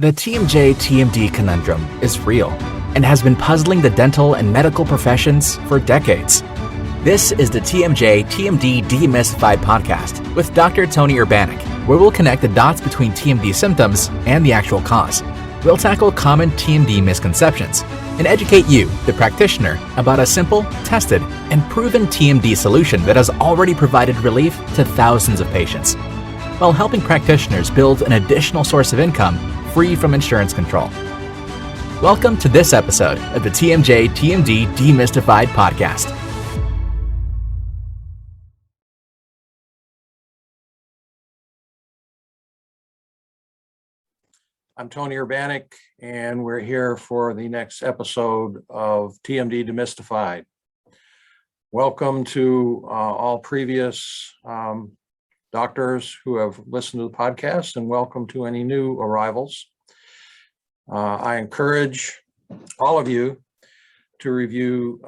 The TMJ-TMD conundrum is real and has been puzzling the dental and medical professions for decades. This is the TMJ-TMD Demystified podcast with Dr. Tony Urbanek, where we'll connect the dots between TMD symptoms and the actual cause. We'll tackle common TMD misconceptions and educate you, the practitioner, about a simple, tested, and proven TMD solution that has already provided relief to thousands of patients, while helping practitioners build an additional source of income free from insurance control. Welcome to this episode of the TMJ-TMD Demystified podcast. I'm Tony Urbanek, and we're here for the next episode of TMD Demystified. Welcome to all previous doctors who have listened to the podcast, and welcome to any new arrivals. I encourage all of you to review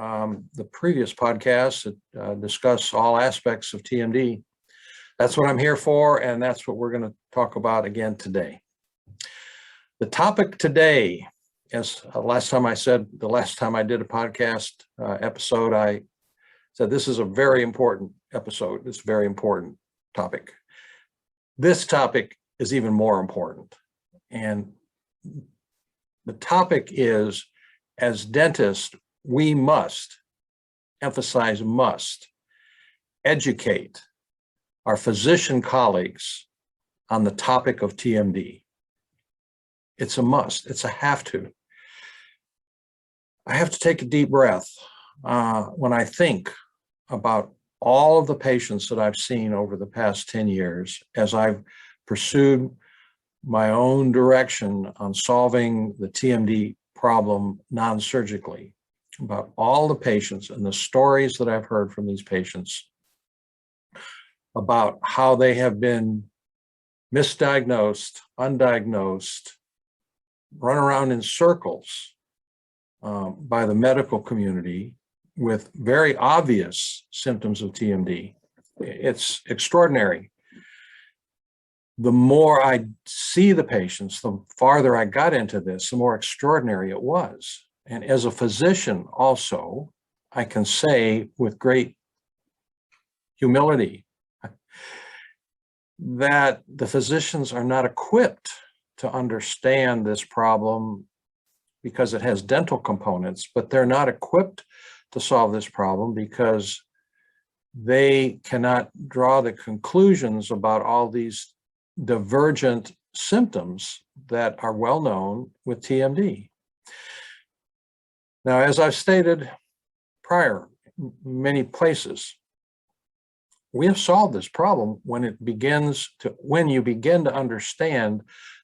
the previous podcasts that discuss all aspects of TMD. That's what I'm here for, and that's what we're going to talk about again today. The topic today, as the last time I did a podcast episode, I said this is a very important episode. It's a very important topic. This topic is even more important. And the topic is, as dentists, we must, emphasize must, educate our physician colleagues on the topic of TMD. It's a must. It's a have to. I have to take a deep breath when I think about all of the patients that I've seen over the past 10 years as I've pursued my own direction on solving the TMD problem non-surgically, about all the patients and the stories that I've heard from these patients about how they have been misdiagnosed, undiagnosed, run around in circles by the medical community with very obvious symptoms of TMD. It's extraordinary. The more I see the patients, the farther I got into this, the more extraordinary it was. And as a physician also, I can say with great humility that the physicians are not equipped to understand this problem because it has dental components, but they're not equipped to solve this problem because they cannot draw the conclusions about all these divergent symptoms that are well known with TMD. Now, as I've stated prior, many places, we have solved this problem when you begin to understand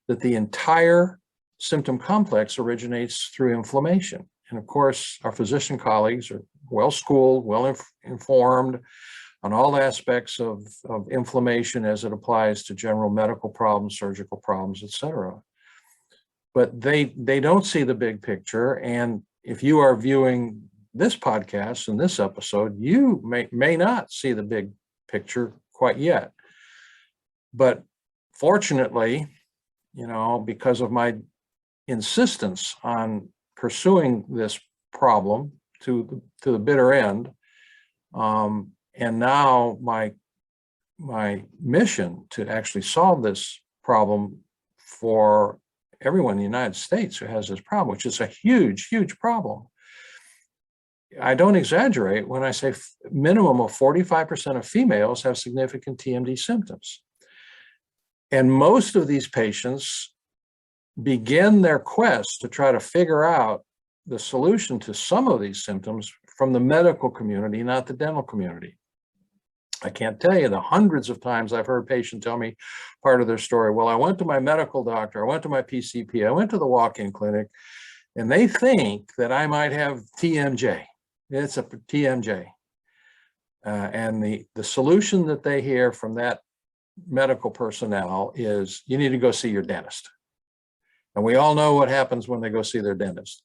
that the entire symptom complex originates through inflammation. And of course, our physician colleagues are well-schooled, well-informed on all aspects of inflammation as it applies to general medical problems, surgical problems, etc. But they don't see the big picture. And if you are viewing this podcast and this episode, you may not see the big picture quite yet. But fortunately, because of my insistence on pursuing this problem to the bitter end, and now my mission to actually solve this problem for everyone in the United States who has this problem, which is a huge, huge problem. I don't exaggerate when I say minimum of 45% of females have significant TMD symptoms. And most of these patients begin their quest to try to figure out the solution to some of these symptoms from the medical community, not the dental community. I can't tell you the hundreds of times I've heard patients tell me part of their story. Well, I went to my medical doctor, I went to my PCP, I went to the walk-in clinic, and they think that I might have TMJ. It's a TMJ. And the solution that they hear from that medical personnel is, you need to go see your dentist. And we all know what happens when they go see their dentist.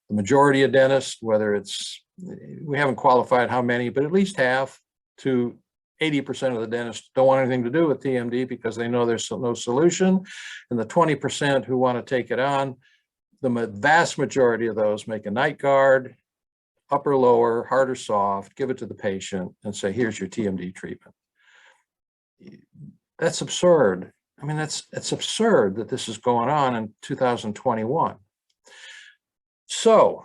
The majority of dentists, we haven't qualified how many, but at least half to 80% of the dentists don't want anything to do with TMD because they know there's no solution. And the 20% who want to take it on, the vast majority of those make a night guard, upper, lower, hard or soft, give it to the patient and say, here's your TMD treatment. That's absurd. I mean, it's absurd that this is going on in 2021. So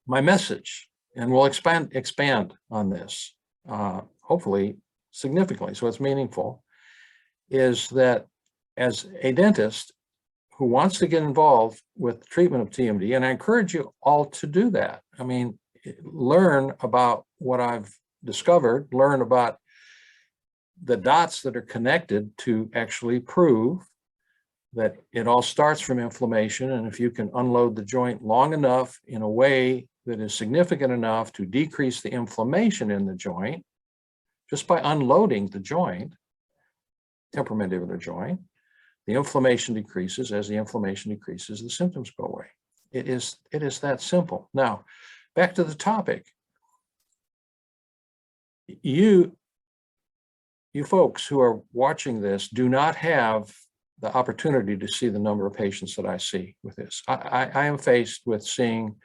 my message, and we'll expand on this, hopefully significantly, so it's meaningful, is that as a dentist who wants to get involved with the treatment of TMD, and I encourage you all to do that. I mean, learn about what I've discovered, learn about the dots that are connected to actually prove that it all starts from inflammation. And if you can unload the joint long enough in a way that is significant enough to decrease the inflammation in the joint, just by unloading the joint, temporomandibular joint, the inflammation decreases. As the inflammation decreases, the symptoms go away. It is that simple. Now, back to the topic. You folks who are watching this do not have the opportunity to see the number of patients that I see with this. I am faced with seeing,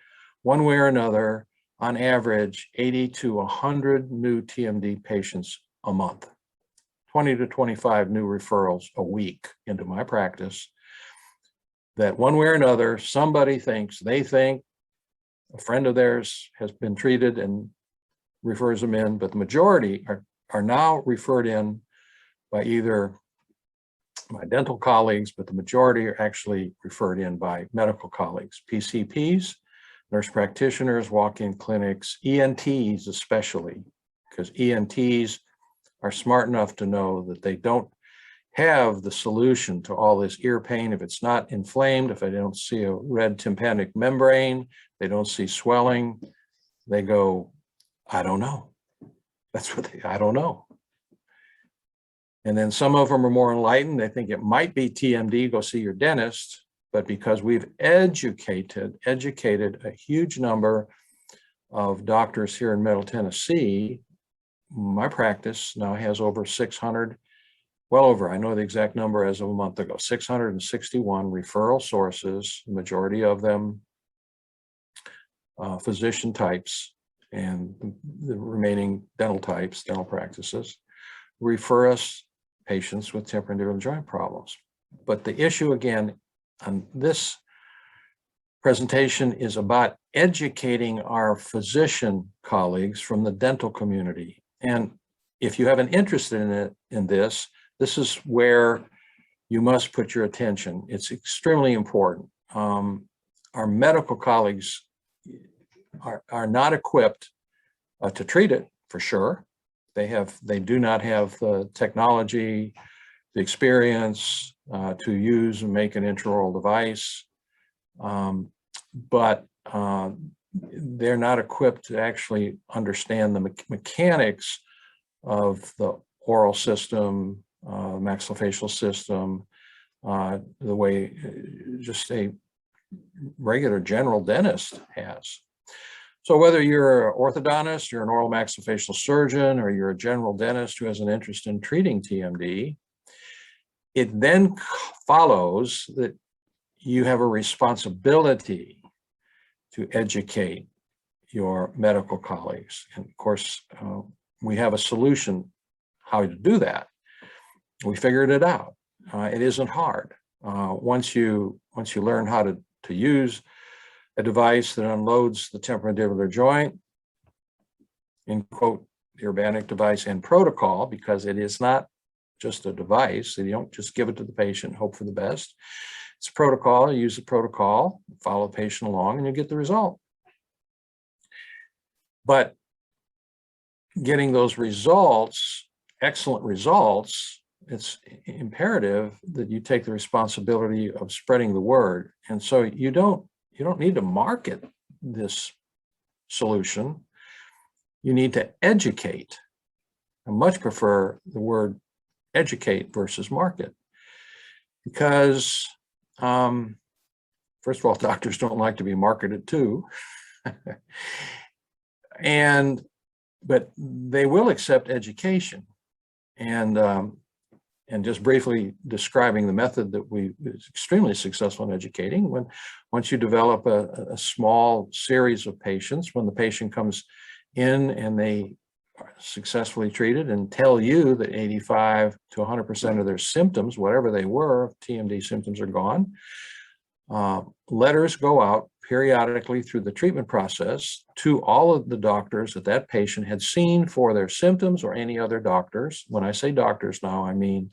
one way or another, on average, 80 to 100 new TMD patients a month, 20 to 25 new referrals a week into my practice, that one way or another, somebody thinks, they think a friend of theirs has been treated and refers them in, but the majority are now referred in by either my dental colleagues, but the majority are actually referred in by medical colleagues, PCPs, nurse practitioners, walk-in clinics, ENTs especially, because ENTs are smart enough to know that they don't have the solution to all this ear pain. If it's not inflamed, if they don't see a red tympanic membrane, they don't see swelling, they go, I don't know. That's what I don't know. And then some of them are more enlightened. They think it might be TMD, go see your dentist. But because we've educated a huge number of doctors here in Middle Tennessee, my practice now has over 600, well over, I know the exact number as of a month ago, 661 referral sources, the majority of them physician types, and the remaining dental types, dental practices, refer us patients with temporomandibular joint problems. But the issue again on this presentation is about educating our physician colleagues from the dental community. And if you have an interest in this is where you must put your attention. It's extremely important. Our medical colleagues are not equipped to treat it, for sure. They do not have the technology, the experience to use and make an intraoral device, but they're not equipped to actually understand the mechanics of the oral system, maxillofacial system, the way just a regular general dentist has. So whether you're an orthodontist, you're an oral maxillofacial surgeon, or you're a general dentist who has an interest in treating TMD, it then follows that you have a responsibility to educate your medical colleagues. And of course, we have a solution how to do that. We figured it out. It isn't hard. Once you learn how to use a device that unloads the temporomandibular joint, in quote, the Urbanek Device and Protocol, because it is not just a device. You don't just give it to the patient and hope for the best. It's a protocol. You use the protocol, follow the patient along, and you get the result. But getting those results, excellent results, it's imperative that you take the responsibility of spreading the word. And so you don't need to market this solution. You need to educate. I much prefer the word educate versus market, because first of all, doctors don't like to be marketed to. And but they will accept education. And just briefly describing the method that is extremely successful in educating, once you develop a small series of patients, when the patient comes in and they are successfully treated and tell you that 85 to 100% of their symptoms, whatever they were, TMD symptoms are gone, letters go out periodically through the treatment process to all of the doctors that that patient had seen for their symptoms, or any other doctors. When I say doctors now, I mean,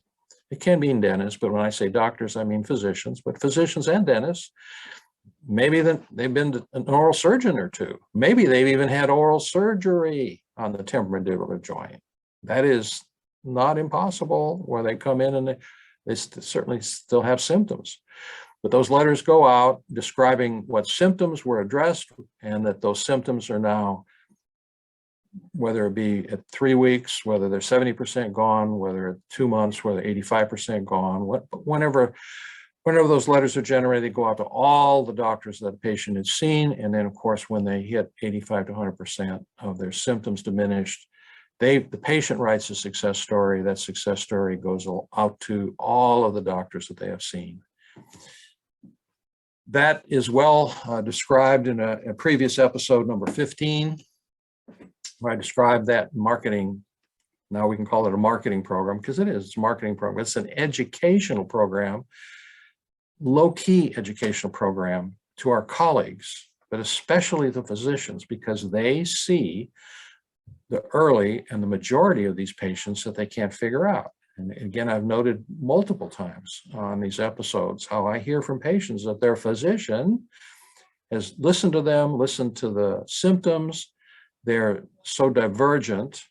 it can mean dentists, but when I say doctors, I mean physicians, but physicians and dentists. Maybe they've been to an oral surgeon or two. Maybe they've even had oral surgery on the temporomandibular joint. That is not impossible, where they come in and they certainly still have symptoms. But those letters go out describing what symptoms were addressed, and that those symptoms are now, whether it be at 3 weeks, whether they're 70% gone, whether at 2 months, whether 85% gone, whenever those letters are generated, they go out to all the doctors that the patient had seen. And then, of course, when they hit 85 to 100% of their symptoms diminished, the patient writes a success story. That success story goes out to all of the doctors that they have seen. That is well described in a previous episode, number 15, where I described that marketing. Now we can call it a marketing program, because it's a marketing program. It's an educational program, low-key educational program to our colleagues, but especially the physicians, because they see the early and the majority of these patients that they can't figure out. And again, I've noted multiple times on these episodes how I hear from patients that their physician has listened to them, listened to the symptoms. They're so divergent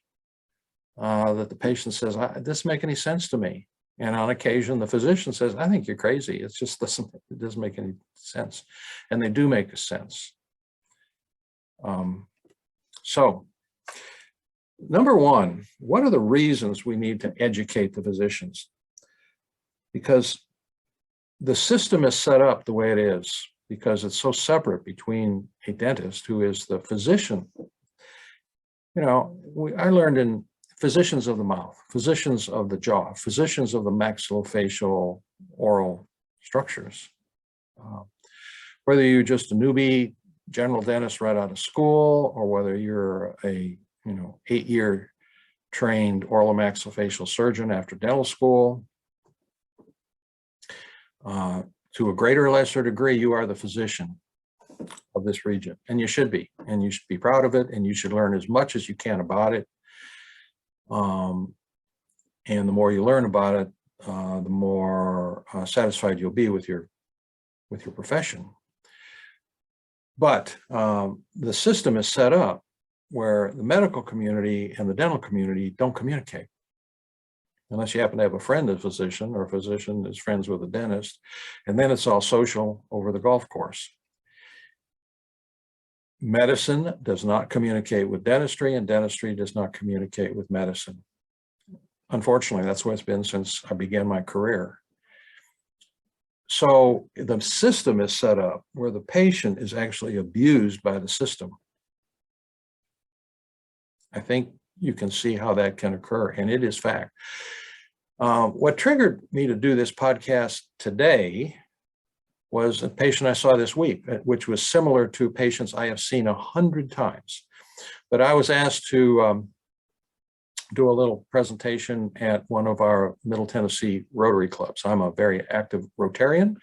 that the patient says, "It doesn't make any sense to me." And on occasion, the physician says, "I think you're crazy. It doesn't make any sense." And they do make a sense. So number one, what are the reasons we need to educate the physicians? Because the system is set up the way it is, because it's so separate between a dentist, who is the physician. I learned in physicians of the mouth, physicians of the jaw, physicians of the maxillofacial oral structures. Whether you're just a newbie general dentist right out of school, or whether you're a 8-year trained oral or maxillofacial surgeon after dental school, to a greater or lesser degree, you are the physician of this region, and you should be proud of it, and you should learn as much as you can about it. And the more you learn about it, the more satisfied you'll be with your profession. But the system is set up where the medical community and the dental community don't communicate, unless you happen to have a friend that's a physician, or a physician is friends with a dentist, and then it's all social over the golf course. Medicine does not communicate with dentistry, and dentistry does not communicate with medicine. Unfortunately, that's what it's been since I began my career. So the system is set up where the patient is actually abused by the system. I think you can see how that can occur, and it is fact. What triggered me to do this podcast today was a patient I saw this week, which was similar to patients I have seen 100 times. But I was asked to do a little presentation at one of our Middle Tennessee Rotary clubs. I'm a very active Rotarian.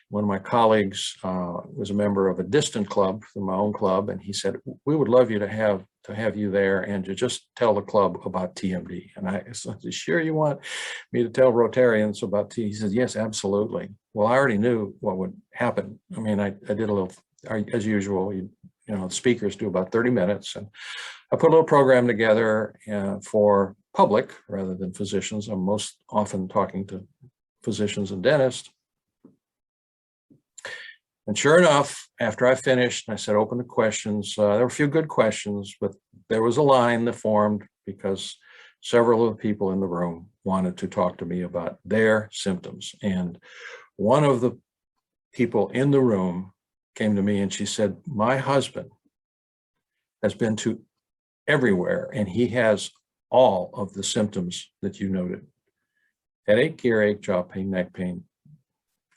One of my colleagues was a member of a distant club from my own club, and he said, "We would love you to have you there and to just tell the club about TMD." And I said, "Sure, you want me to tell Rotarians about TMD?" He said, "Yes, absolutely." Well, I already knew what would happen. I mean, I did a little, as usual, speakers do about 30 minutes, and I put a little program together for public rather than physicians. I'm most often talking to physicians and dentists. And sure enough, after I finished, I said, open to questions. There were a few good questions, but there was a line that formed because several of the people in the room wanted to talk to me about their symptoms. And one of the people in the room came to me and she said, "My husband has been to everywhere, and he has all of the symptoms that you noted. Headache, earache, jaw pain, neck pain.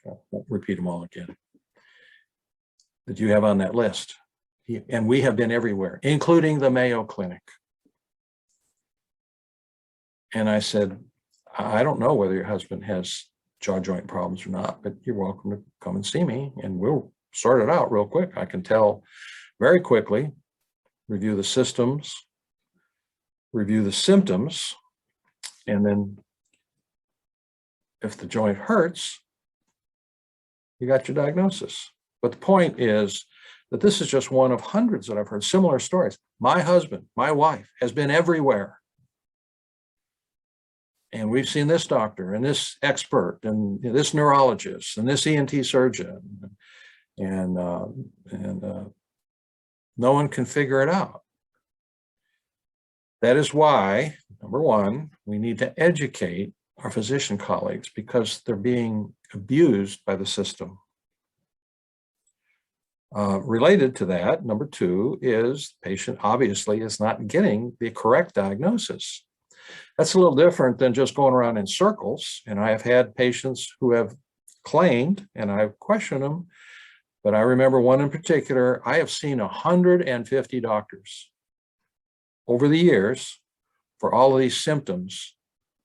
I won't repeat them all again that you have on that list. And we have been everywhere, including the Mayo Clinic. And I said, I don't know whether your husband has jaw joint problems or not, but you're welcome to come and see me and we'll sort it out real quick. I can tell very quickly, review the systems, review the symptoms, and then if the joint hurts, you got your diagnosis. But the point is that this is just one of hundreds that I've heard similar stories. My husband, my wife has been everywhere. And we've seen this doctor and this expert and this neurologist and this ENT surgeon and no one can figure it out. That is why, number one, we need to educate our physician colleagues because they're being abused by the system. Related to that, number two, is the patient obviously is not getting the correct diagnosis. That's a little different than just going around in circles. And I have had patients who have claimed, and I've questioned them, but I remember one in particular, I have seen 150 doctors over the years for all of these symptoms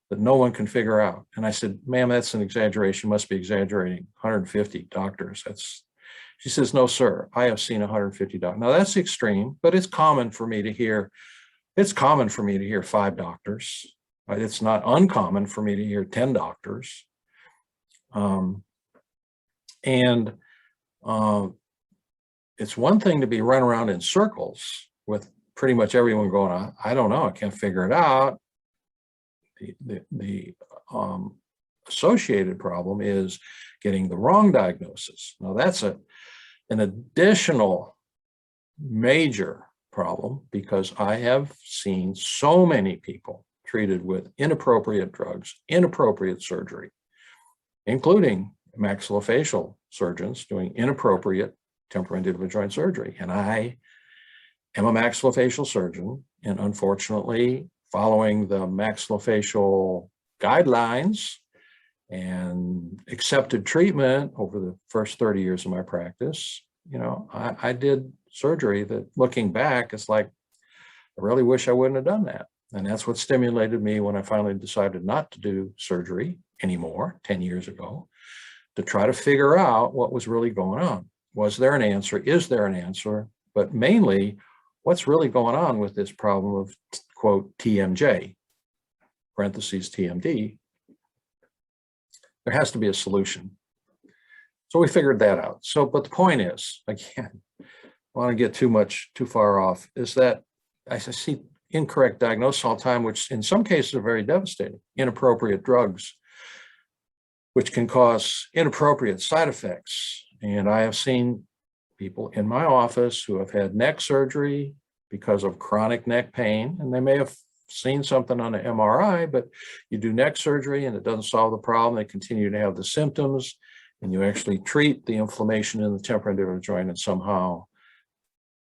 that no one can figure out. And I said, ma'am, that's an exaggeration, must be exaggerating, 150 doctors. She says, no, sir, I have seen 150 doctors. Now that's extreme, but it's common for me to hear, 5 doctors. It's not uncommon for me to hear 10 doctors. It's one thing to be run around in circles with pretty much everyone going, I don't know, I can't figure it out. The associated problem is getting the wrong diagnosis. Now that's an additional major problem because I have seen so many people treated with inappropriate drugs, inappropriate surgery, including maxillofacial surgeons doing inappropriate temporomandibular joint surgery. And I am a maxillofacial surgeon, and unfortunately, following the maxillofacial guidelines and accepted treatment over the first 30 years of my practice, I did surgery that looking back, it's like, I really wish I wouldn't have done that. And that's what stimulated me when I finally decided not to do surgery anymore 10 years ago, to try to figure out what was really going on. Was there an answer? Is there an answer? But mainly, what's really going on with this problem of, quote, TMJ, parentheses TMD? There has to be a solution. So we figured that out. But the point is, again, I want to get too far off, is that I see incorrect diagnosis all the time, which in some cases are very devastating. Inappropriate drugs, which can cause inappropriate side effects. And I have seen people in my office who have had neck surgery because of chronic neck pain, and they may have seen something on an MRI, but you do neck surgery and it doesn't solve the problem. They continue to have the symptoms, and you actually treat the inflammation in the temporomandibular joint, and somehow,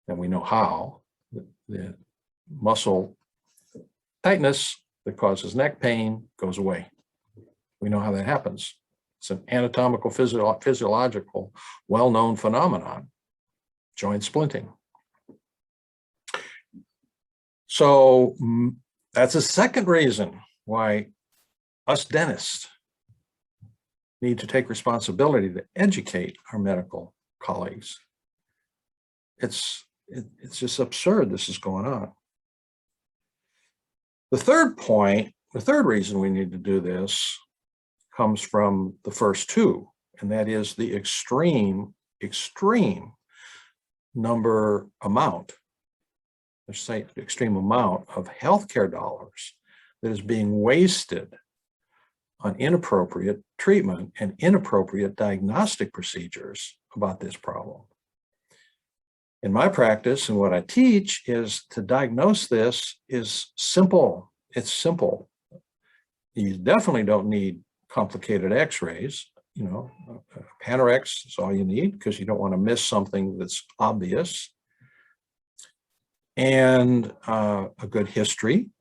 and we know how, the muscle tightness that causes neck pain goes away. We know how that happens. It's an anatomical, physiological, well-known phenomenon, joint splinting. So that's a second reason why us dentists need to take responsibility to educate our medical colleagues. It's just absurd this is going on. The third reason we need to do this comes from the first two, and that is the extreme extreme amount of healthcare dollars that is being wasted on inappropriate treatment and inappropriate diagnostic procedures about this problem. In my practice and what I teach is to diagnose this is simple. It's simple. You definitely don't need complicated x-rays. Panorex is all you need because you don't want to miss something that's obvious. and a good history,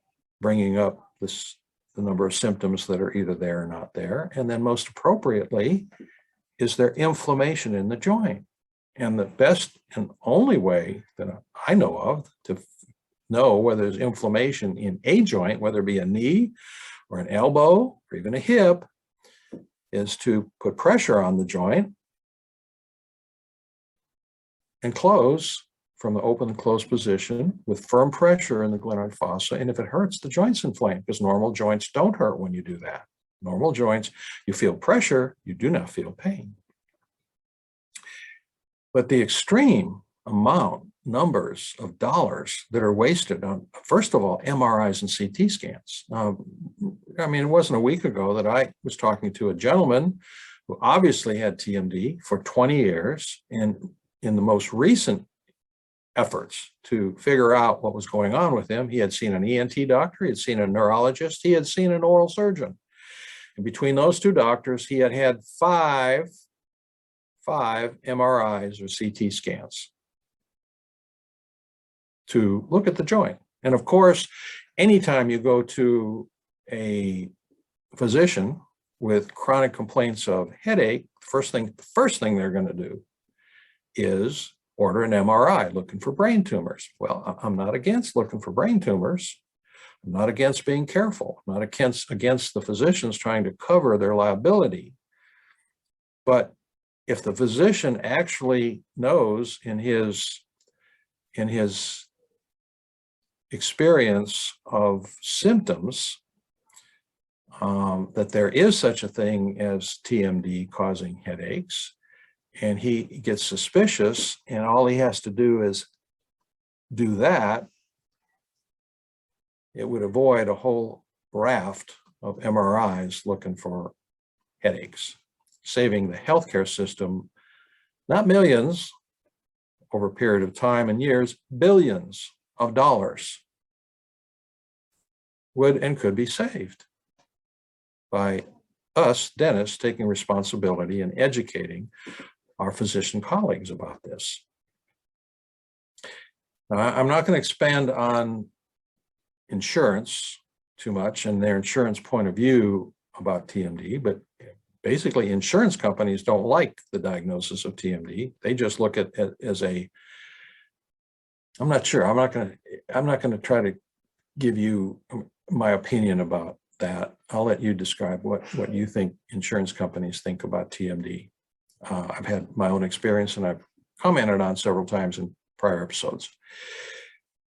bringing up the number of symptoms that are either there or not there. And then most appropriately, is there inflammation in the joint? And the best and only way that I know of to know whether there's inflammation in a joint, whether it be a knee or an elbow or even a hip, is to put pressure on the joint and close from the open and closed position with firm pressure in the glenoid fossa. And if it hurts, the joint's inflamed, because normal joints don't hurt when you do that. Normal joints, you feel pressure, you do not feel pain. But the extreme numbers of dollars that are wasted on, first of all, MRIs and CT scans. I mean, it wasn't a week ago that I was talking to a gentleman who obviously had TMD for 20 years. And in the most recent efforts to figure out what was going on with him, he had seen an ENT doctor, he had seen a neurologist, he had seen an oral surgeon. And between those two doctors, he had had five MRIs or CT scans to look at the joint. And of course, anytime you go to a physician with chronic complaints of headache, the first thing they're going to do is order an MRI looking for brain tumors. Well, I'm not against looking for brain tumors. I'm not against being careful. I'm not against the physicians trying to cover their liability. But if the physician actually knows in his experience of symptoms that there is such a thing as TMD causing headaches, and he gets suspicious, and all he has to do is do that, it would avoid a whole raft of MRIs looking for headaches, saving the healthcare system, not millions over a period of time and years, billions of dollars would and could be saved by us dentists taking responsibility and educating our physician colleagues about this. I'm not going to expand on insurance too much and their insurance point of view about TMD, but basically insurance companies don't like the diagnosis of TMD. They just look at it as a, I'm not sure, I'm not going to try to give you my opinion about that. I'll let you describe what you think insurance companies think about TMD. I've had my own experience, and I've commented on several times in prior episodes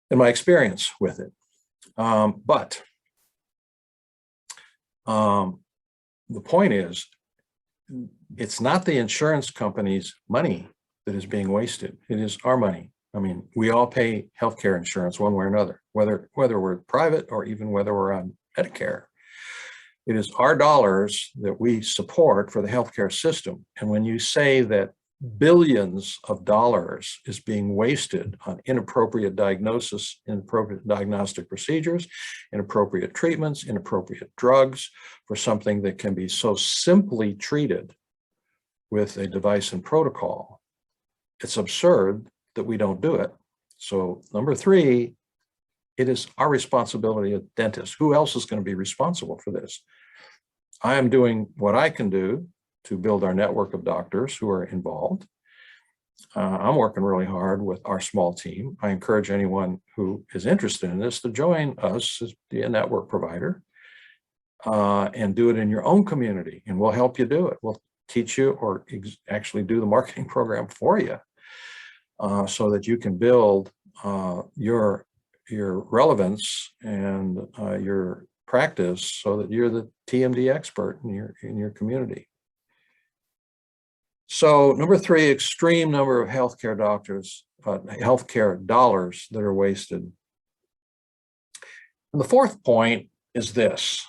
and my experience with it. But the point is, it's not the insurance company's money that is being wasted. It is our money. I mean, we all pay healthcare insurance one way or another, whether we're private or even whether we're on Medicare. It is our dollars that we support for the healthcare system. And when you say that billions of dollars is being wasted on inappropriate diagnosis, inappropriate diagnostic procedures, inappropriate treatments, inappropriate drugs for something that can be so simply treated with a device and protocol, it's absurd that we don't do it. So number three, it is our responsibility as dentists. Who else is going to be responsible for this? I am doing what I can do to build our network of doctors who are involved. I'm working really hard with our small team. I encourage anyone who is interested in this to join us as be a network provider and do it in your own community, and we'll help you do it. We'll teach you or actually do the marketing program for you so that you can build your relevance and your practice so that you're the TMD expert in your community. So number three, extreme number of healthcare dollars that are wasted. And the fourth point is this.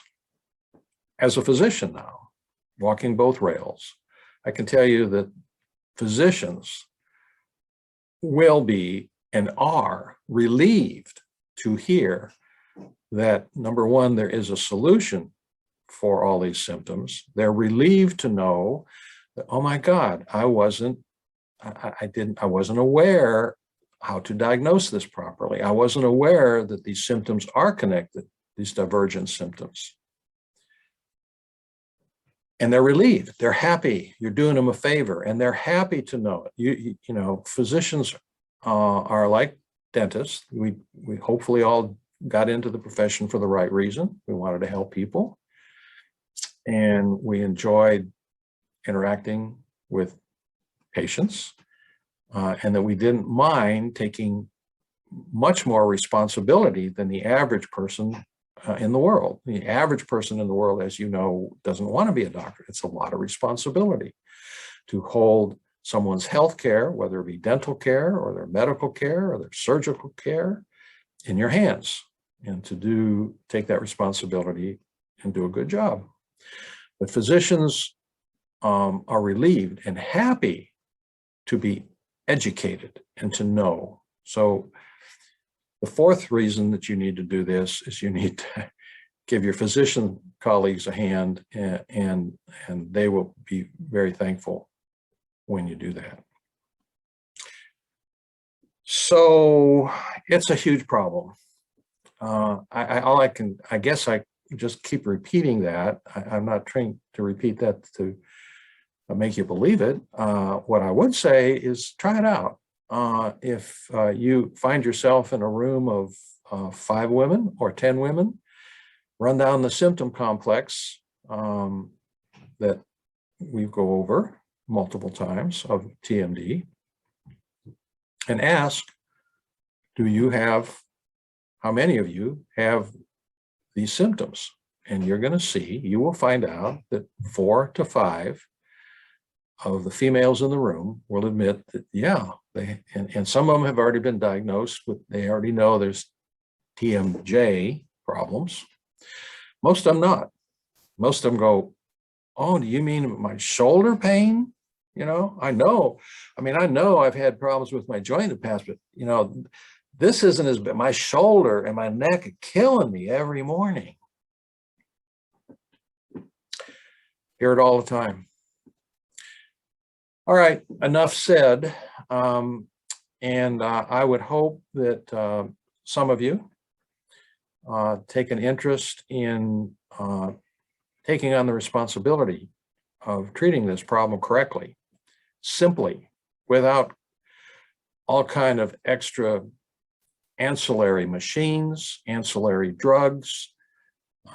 As a physician now, walking both rails, I can tell you that physicians will be and are relieved to hear that, number one, there is a solution for all these symptoms. They're relieved to know that, oh my God, I wasn't aware how to diagnose this properly. I wasn't aware that these symptoms are connected, these divergent symptoms. And they're relieved, they're happy, you're doing them a favor, and they're happy to know it. You know, physicians are like dentists. We hopefully all got into the profession for the right reason. We wanted to help people. And we enjoyed interacting with patients, and that we didn't mind taking much more responsibility than the average person in the world. The average person in the world, as you know, doesn't want to be a doctor. It's a lot of responsibility to hold someone's health care, whether it be dental care or their medical care or their surgical care, in your hands, and to take that responsibility and do a good job. But physicians are relieved and happy to be educated and to know. So the fourth reason that you need to do this is you need to give your physician colleagues a hand, and they will be very thankful when you do that. So it's a huge problem. I guess I just keep repeating that. I'm not trained to repeat that to make you believe it. What I would say is try it out. If you find yourself in a room of 5 women or 10 women, run down the symptom complex that we go over multiple times of TMD, and ask, how many of you have these symptoms? And you're going to see, you will find out that 4 to 5 of the females in the room will admit that, yeah, and some of them have already been diagnosed with, they already know there's TMJ problems. Most of them not. Most of them go, oh, do you mean my shoulder pain? You know, I know I've had problems with my joint in the past, but you know, this isn't as bad. My shoulder and my neck are killing me every morning. Hear it all the time. All right, enough said. I would hope that some of you take an interest in taking on the responsibility of treating this problem correctly, simply, without all kind of extra ancillary machines, ancillary drugs,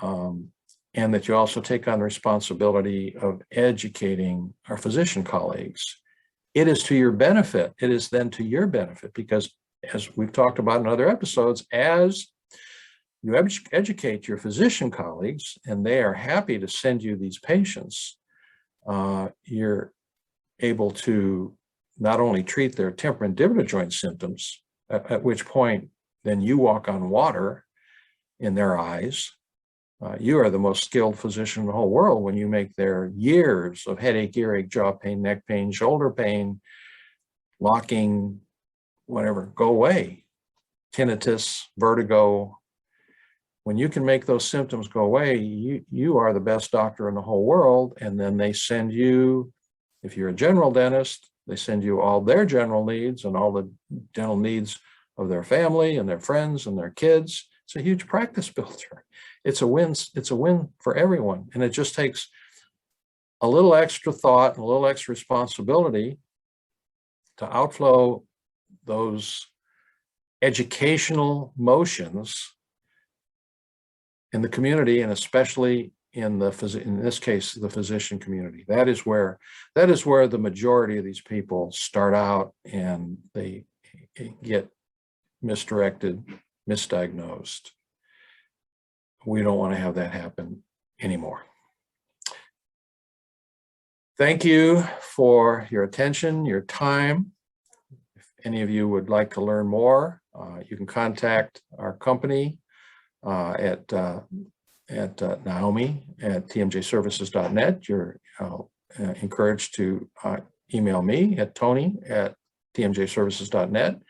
and that you also take on the responsibility of educating our physician colleagues. It is to your benefit. It is then to your benefit, because as we've talked about in other episodes, as you educate your physician colleagues and they are happy to send you these patients, you're able to not only treat their temporomandibular joint symptoms, at which point then you walk on water in their eyes. You are the most skilled physician in the whole world when you make their years of headache, earache, jaw pain, neck pain, shoulder pain, locking, whatever, go away. Tinnitus, vertigo. When you can make those symptoms go away, you are the best doctor in the whole world. And then they send you, if you're a general dentist, they send you all their general needs and all the dental needs of their family and their friends and their kids. It's a huge practice builder. It's a win. It's a win for everyone. And it just takes a little extra thought and a little extra responsibility to outflow those educational motions in the community, and especially in this case, the physician community. That is where the majority of these people start out, and they get misdirected, misdiagnosed. We don't want to have that happen anymore. Thank you for your attention, your time. If any of you would like to learn more, you can contact our company at Naomi at tmjservices.net. You're encouraged to email me at Tony at tmjservices.net.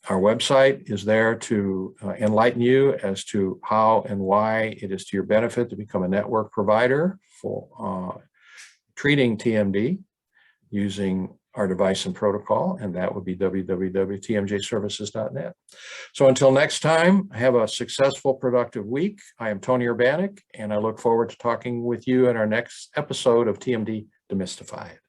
Our website is there to enlighten you as to how and why it is to your benefit to become a network provider for treating TMD using our device and protocol, and that would be www.tmjservices.net. So until next time, have a successful, productive week. I am Tony Urbanek, and I look forward to talking with you in our next episode of TMD Demystified.